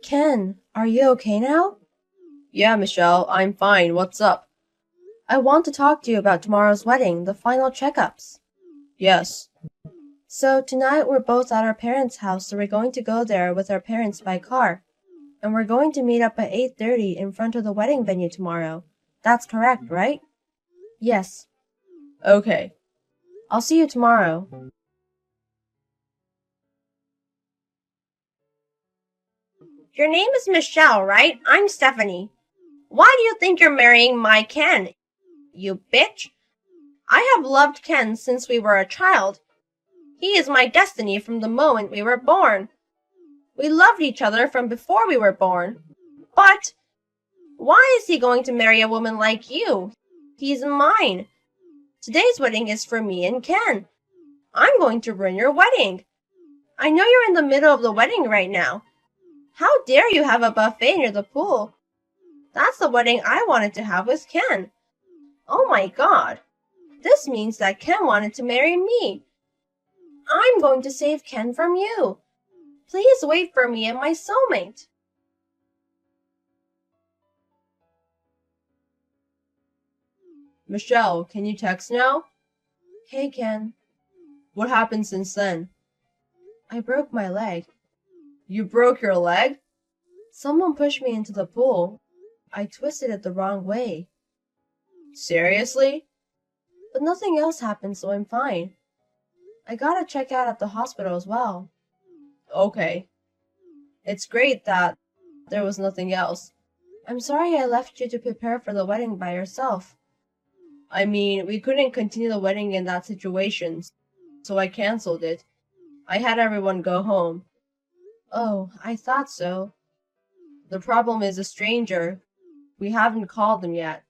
Ken, are you okay now? Yeah, Michelle, I'm fine. What's up? I want to talk to you about tomorrow's wedding, the final checkups. Yes. So tonight we're both at our parents' house, so we're going to go there with our parents by car. And we're going to meet up at 8:30 in front of the wedding venue tomorrow. That's correct, right? Yes. Okay. I'll see you tomorrow. Your name is Michelle, right? I'm Stephanie. Why do you think you're marrying my Ken, you bitch? I have loved Ken since we were a child. He is my destiny from the moment we were born. We loved each other from before we were born. But why is he going to marry a woman like you? He's mine. Today's wedding is for me and Ken. I'm going to ruin your wedding. I know you're in the middle of the wedding right now. How dare you have a buffet near the pool? That's the wedding I wanted to have with Ken. Oh my god. This means that Ken wanted to marry me. I'm going to save Ken from you. Please wait for me and my soulmate. Michelle, can you text now? Hey, Ken. What happened since then? I broke my leg. You broke your leg? Someone pushed me into the pool. I twisted it the wrong way. Seriously? But nothing else happened, so I'm fine. I gotta check out at the hospital as well. Okay. It's great that there was nothing else. I'm sorry I left you to prepare for the wedding by yourself. I mean, we couldn't continue the wedding in that situation, so I canceled it. I had everyone go home. Oh, I thought so. The problem is a stranger. We haven't called them yet.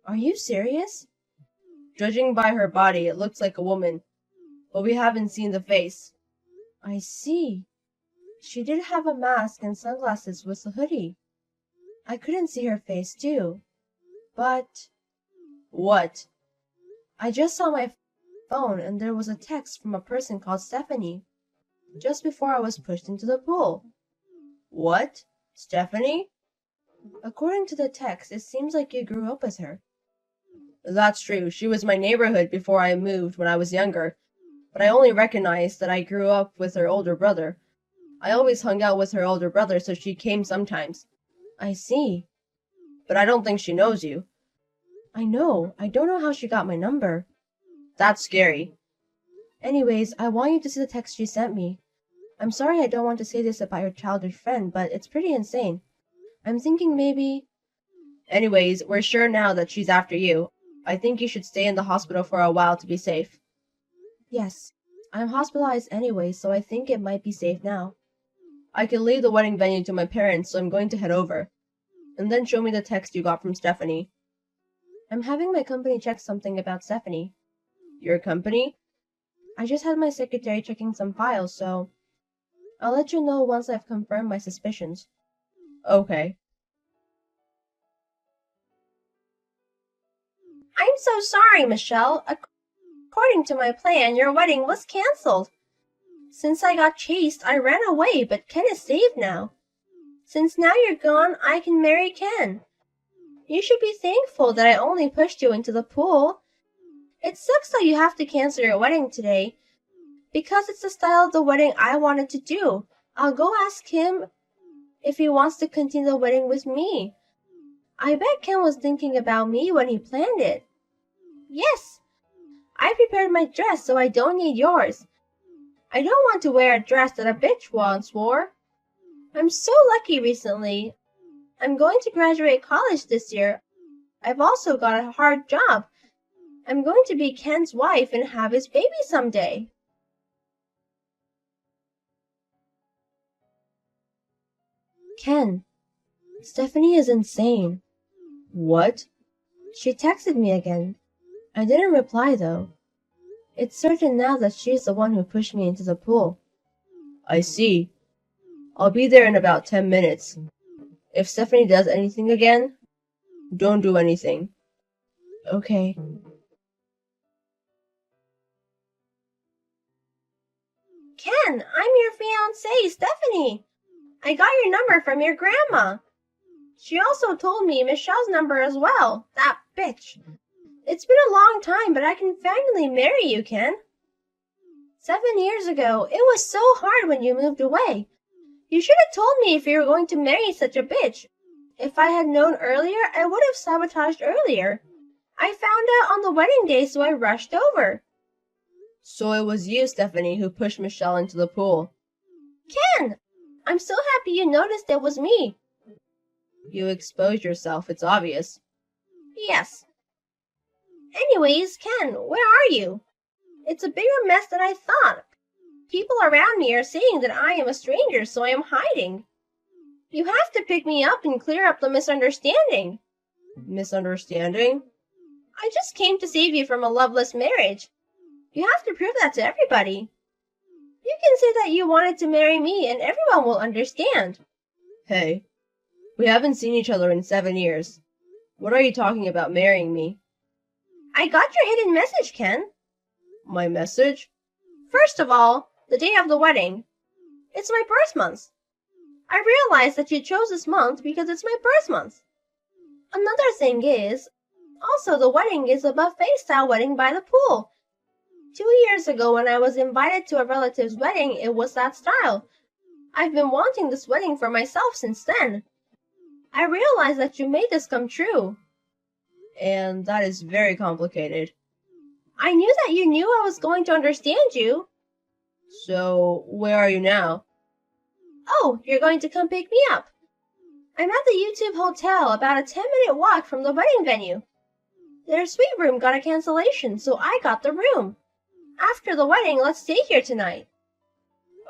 Are you serious? Judging by her body, it looks like a woman, but we haven't seen the face. I see. She did have a mask and sunglasses with a hoodie. I couldn't see her face, too. But... What? I just saw my phone and there was a text from a person called Stephanie, just before I was pushed into the pool. What? Stephanie? According to the text, it seems like you grew up with her. That's true. She was my neighborhood before I moved when I was younger, but I only recognized that I grew up with her older brother. I always hung out with her older brother, so she came sometimes. I see. But I don't think she knows you. I know. I don't know how she got my number. That's scary. Anyways, I want you to see the text she sent me. I'm sorry I don't want to say this about your childish friend, but it's pretty insane. I'm thinking maybe... Anyways, we're sure now that she's after you. I think you should stay in the hospital for a while to be safe. Yes. I'm hospitalized anyway, so I think it might be safe now. I can leave the wedding venue to my parents, so I'm going to head over. And then show me the text you got from Stephanie. I'm having my company check something about Stephanie. Your company? I just had my secretary checking some files, so... I'll let you know once I've confirmed my suspicions. Okay. I'm so sorry, Michelle. According to my plan, your wedding was canceled. Since I got chased, I ran away, but Ken is safe now. Since now you're gone, I can marry Ken. You should be thankful that I only pushed you into the pool. It sucks that you have to cancel your wedding today, because it's the style of the wedding I wanted to do. I'll go ask him if he wants to continue the wedding with me. I bet Ken was thinking about me when he planned it. Yes, I prepared my dress so I don't need yours. I don't want to wear a dress that a bitch once wore. I'm so lucky recently. I'm going to graduate college this year. I've also got a hard job. I'm going to be Ken's wife and have his baby someday. Ken, Stephanie is insane. What? She texted me again. I didn't reply though. It's certain now that she's the one who pushed me into the pool. I see. I'll be there in about 10 minutes. If Stephanie does anything again, don't do anything. Okay. Ken, I'm your fiancée, Stephanie. I got your number from your grandma. She also told me Michelle's number as well. That bitch. It's been a long time, but I can finally marry you, Ken. 7 years ago, it was so hard when you moved away. You should have told me if you were going to marry such a bitch. If I had known earlier, I would have sabotaged earlier. I found out on the wedding day, so I rushed over. So it was you, Stephanie, who pushed Michelle into the pool. Ken, I'm so happy you noticed it was me. You exposed yourself, it's obvious. Yes. Anyways, Ken, where are you? It's a bigger mess than I thought. People around me are saying that I am a stranger, so I am hiding. You have to pick me up and clear up the misunderstanding. Misunderstanding? I just came to save you from a loveless marriage. You have to prove that to everybody. You can say that you wanted to marry me and everyone will understand. Hey, we haven't seen each other in 7 years. What are you talking about marrying me? I got your hidden message, Ken. My message? First of all, the day of the wedding. It's my birth month. I realized that you chose this month because it's my birth month. Another thing is, also the wedding is a buffet-style wedding by the pool. 2 years ago when I was invited to a relative's wedding, it was that style. I've been wanting this wedding for myself since then. I realized that you made this come true. And that is very complicated. I knew that you knew I was going to understand you. So, where are you now? Oh, you're going to come pick me up. I'm at the YouTube Hotel, about a 10-minute walk from the wedding venue. Their suite room got a cancellation, so I got the room. After the wedding, let's stay here tonight.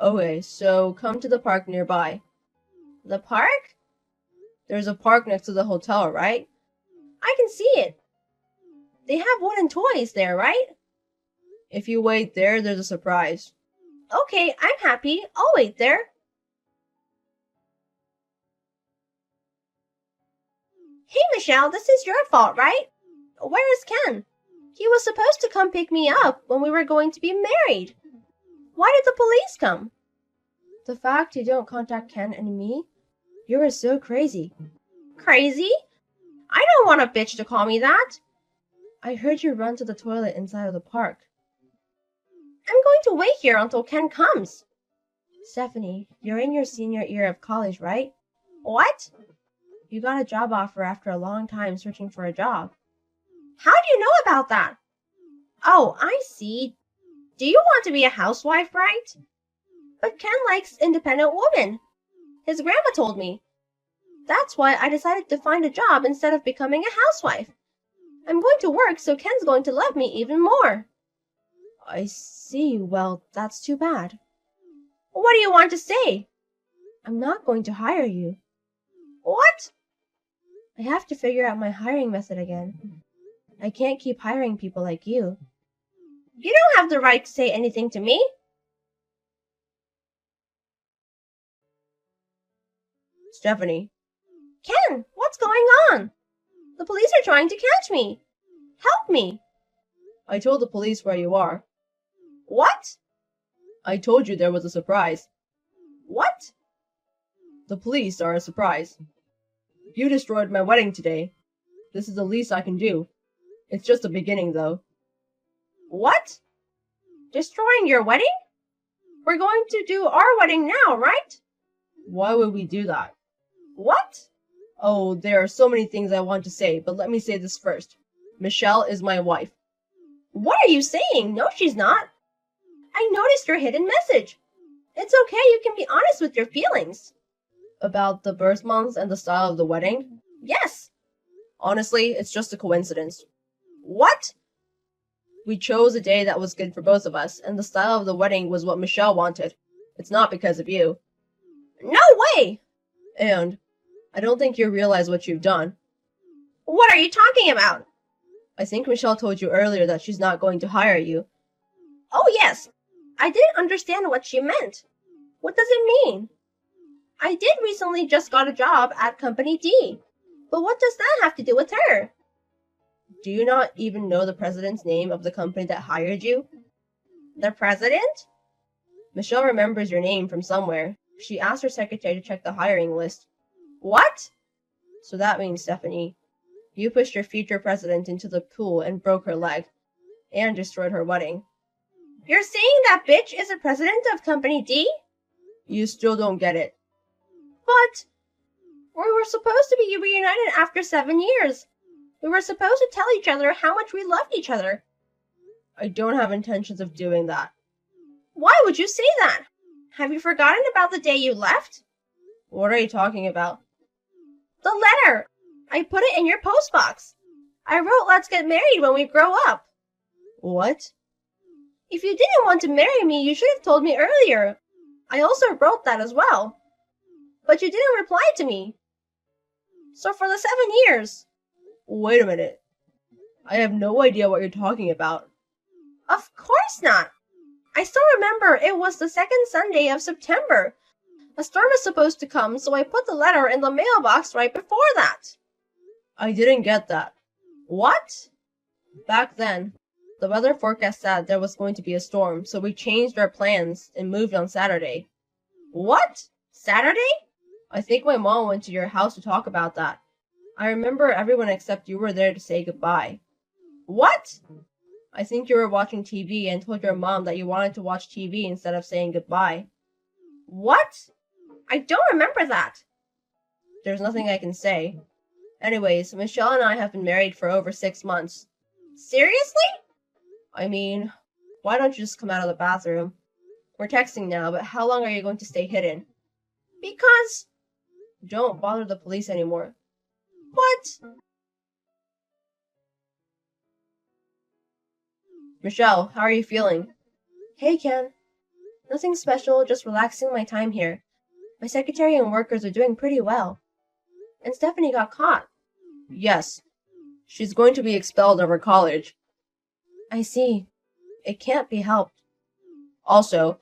Okay, so come to the park nearby. The park? There's a park next to the hotel, right? I can see it. They have wooden toys there, right? If you wait there, there's a surprise. Okay, I'm happy. I'll wait there. Hey, Michelle, this is your fault, right? Where is Ken? He was supposed to come pick me up when we were going to be married. Why did the police come? The fact you don't contact Ken and me? You are so crazy. Crazy? I don't want a bitch to call me that. I heard you run to the toilet inside of the park. I'm going to wait here until Ken comes. Stephanie, you're in your senior year of college, right? What? You got a job offer after a long time searching for a job. How do you know about that? Oh, I see. Do you want to be a housewife, right? But Ken likes independent women. His grandma told me. That's why I decided to find a job instead of becoming a housewife. I'm going to work, so Ken's going to love me even more. I see. Well, that's too bad. What do you want to say? I'm not going to hire you. What? I have to figure out my hiring method again. I can't keep hiring people like you. You don't have the right to say anything to me. Stephanie. Ken, what's going on? The police are trying to catch me. Help me. I told the police where you are. What? I told you there was a surprise. What? The police are a surprise. You destroyed my wedding today. This is the least I can do. It's just a beginning, though. What? Destroying your wedding? We're going to do our wedding now, right? Why would we do that? What? Oh, there are so many things I want to say, but let me say this first. Michelle is my wife. What are you saying? No, she's not. I noticed your hidden message. It's okay, you can be honest with your feelings. About the birth month and the style of the wedding? Yes. Honestly, it's just a coincidence. What? We chose a day that was good for both of us, and the style of the wedding was what Michelle wanted. It's not because of you. No way! And I don't think you realize what you've done. What are you talking about? I think Michelle told you earlier that she's not going to hire you. Oh, yes. I didn't understand what she meant. What does it mean? I did recently just got a job at Company D. But what does that have to do with her? Do you not even know the president's name of the company that hired you? The president? Michelle remembers your name from somewhere. She asked her secretary to check the hiring list. What? So that means, Stephanie, you pushed your future president into the pool and broke her leg, and destroyed her wedding. You're saying that bitch is the president of Company D? You still don't get it. But we were supposed to be reunited after 7 years. We were supposed to tell each other how much we loved each other. I don't have intentions of doing that. Why would you say that? Have you forgotten about the day you left? What are you talking about? The letter! I put it in your postbox. I wrote, let's get married when we grow up. What? If you didn't want to marry me, you should have told me earlier. I also wrote that as well. But you didn't reply to me. So for the 7 years. Wait a minute. I have no idea what you're talking about. Of course not. I still remember it was the second Sunday of September. A storm was supposed to come, so I put the letter in the mailbox right before that. I didn't get that. What? Back then, the weather forecast said there was going to be a storm, so we changed our plans and moved on Saturday. What? Saturday? I think my mom went to your house to talk about that. I remember everyone except you were there to say goodbye. What? I think you were watching TV and told your mom that you wanted to watch TV instead of saying goodbye. What? I don't remember that. There's nothing I can say. Anyways, Michelle and I have been married for over 6 months. Seriously? I mean, why don't you just come out of the bathroom? We're texting now, but how long are you going to stay hidden? Because... Don't bother the police anymore. What? Michelle, how are you feeling? Hey, Ken. Nothing special, just relaxing my time here. My secretary and workers are doing pretty well. And Stephanie got caught. Yes. She's going to be expelled of her college. I see. It can't be helped. Also,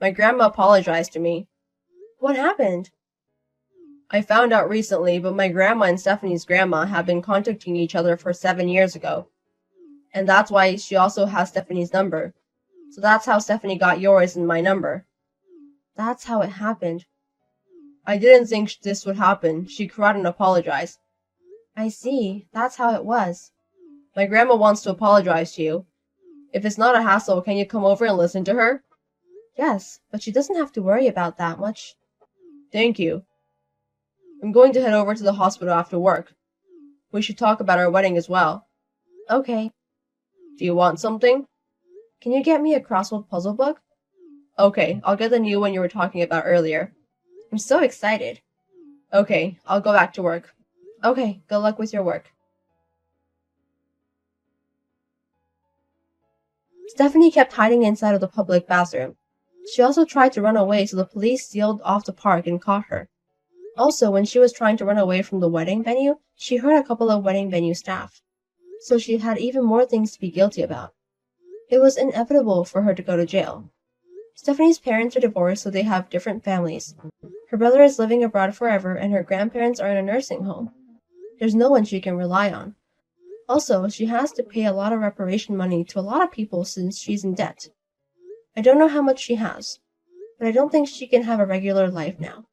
my grandma apologized to me. What happened? I found out recently, but my grandma and Stephanie's grandma have been contacting each other for 7 years ago. And that's why she also has Stephanie's number. So that's how Stephanie got yours and my number. That's how it happened. I didn't think this would happen. She cried and apologized. I see. That's how it was. My grandma wants to apologize to you. If it's not a hassle, can you come over and listen to her? Yes, but she doesn't have to worry about that much. Thank you. I'm going to head over to the hospital after work. We should talk about our wedding as well. Okay. Do you want something? Can you get me a crossword puzzle book? Okay, I'll get the new one you were talking about earlier. I'm so excited. Okay, I'll go back to work. Okay, good luck with your work. Stephanie kept hiding inside of the public bathroom. She also tried to run away, so the police sealed off the park and caught her. Also, when she was trying to run away from the wedding venue, she hurt a couple of wedding venue staff. So she had even more things to be guilty about. It was inevitable for her to go to jail. Stephanie's parents are divorced, so they have different families. Her brother is living abroad forever, and her grandparents are in a nursing home. There's no one she can rely on. Also, she has to pay a lot of reparation money to a lot of people since she's in debt. I don't know how much she has, but I don't think she can have a regular life now.